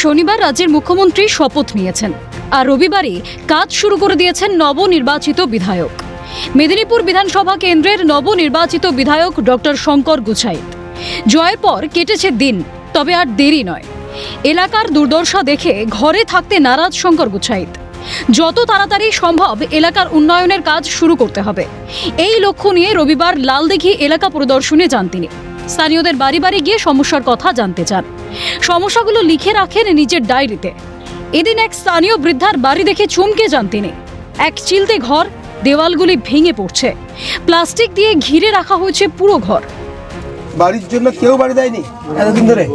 শনিবার রাজ্যের মুখ্যমন্ত্রী শপথ নিয়েছেন আর রবিবারই কাজ শুরু করে দিয়েছেন নবনির্বাচিত বিধায়ক। মেদিনীপুর বিধানসভা কেন্দ্রের নবনির্বাচিত বিধায়ক ডক্টর শঙ্কর গুছাইত। জয়ের পর কেটেছে দিন, তবে আর দেরি নয়। এলাকার দুর্দশা দেখে ঘরে থাকতে নারাজ শঙ্কর গুছাইত। যত তাড়াতাড়ি সম্ভব এলাকার উন্নয়নের কাজ শুরু করতে হবে, এই লক্ষ্য নিয়ে রবিবার লালদিঘি এলাকা পরিদর্শনে যান তিনি। স্থানীয়দের বাড়ি বাড়ি গিয়ে সমস্যার কথা জানতে চান, সমস্যাগুলো লিখে রাখেন নিজের ডায়েরিতে। এদিন এক স্থানীয় বৃদ্ধার বাড়ি দেখে চমকে যান তিনি। এক চিলতে ঘর, দেওয়ালগুলি ভেঙে পড়ছে, প্লাস্টিক দিয়ে ঘিরে রাখা হয়েছে পুরো ঘর। বাড়ির জন্য কেউ বাড়ি দেয়নি এতদিন ধরে।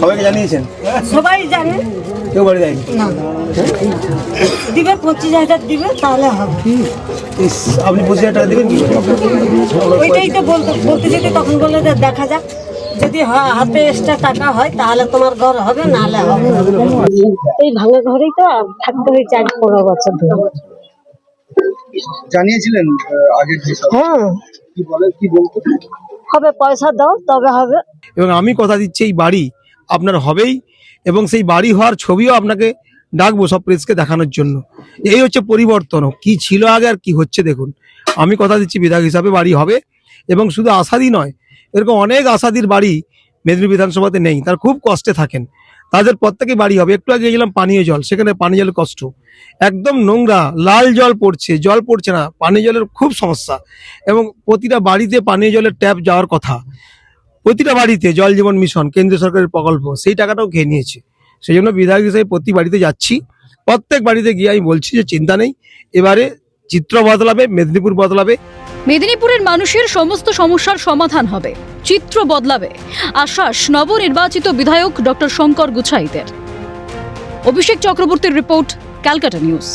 সবাইকে জানিয়েছেন? সবাই জানে, কেউ বাড়ি দেয়নি। না দিবে 25,000 দিবে তাহলে হবে। আপনি 25,000 টাকা দেবেন কি? ওইটাই তো বলতে যেতে তখন বললে যে দেখা যাক, যদি হাতে এক্সট্রা টাকা হয় তাহলে তোমার ঘর হবে, নাহলে হবে। এই ভাঙা ঘরেই তো থাকতে হয়েছে আজ 15 বছর ধরে। জানিয়েছিলেন আগে? হ্যাঁ, কি বলে, কি বলতে হবে, পয়সা দাও তবে হবে। এবং আমি কথা দিচ্ছি এই বাড়ি আপনার হবেই, এবং সেই বাড়ি হওয়ার ছবিও আপনাকে ডাকবো সব প্রেসকে দেখানোর জন্য। এই হচ্ছে পরিবর্তন, কি ছিল আগে আর কি হচ্ছে দেখুন। আমি কথা দিচ্ছি বিধায়ক হিসাবে বাড়ি হবে, এবং শুধু আশাদি নয়, এরকম অনেক আশাদির বাড়ি মেদিনীপুর বিধানসভাতে নেই, তার খুব কষ্টে থাকেন, তাদের প্রত্যেকেই বাড়ি হবে। একটু আগে গেলাম পানীয় জল, সেখানে পানীয় জলের কষ্ট, একদম নোংরা, লাল জল পড়ছে না, পানীয় জলের খুব সমস্যা। এবং প্রতিটা বাড়িতে পানীয় জলের ট্যাপ যাওয়ার কথা, প্রতিটা বাড়িতে জল জীবন মিশন কেন্দ্রীয় সরকারের প্রকল্প, সেই টাকাটাও খেয়ে নিয়েছে। সেই জন্য বিধায়ক হিসেবে প্রতি বাড়িতে যাচ্ছি, প্রত্যেক বাড়িতে গিয়ে আমি বলছি যে চিন্তা নেই, এবারে চিত্র বদলাবে, মেদিনীপুর বদলাবে। মেদিনীপুরের মানুষের সমস্ত সমস্যার সমাধান হবে, চিত্র বদলাবে, আশ্বাস নবনির্বাচিত বিধায়ক ডক্টর শঙ্কর গুছাইতের। অভিষেক চক্রবর্তীর রিপোর্ট, ক্যালকাটা নিউজ।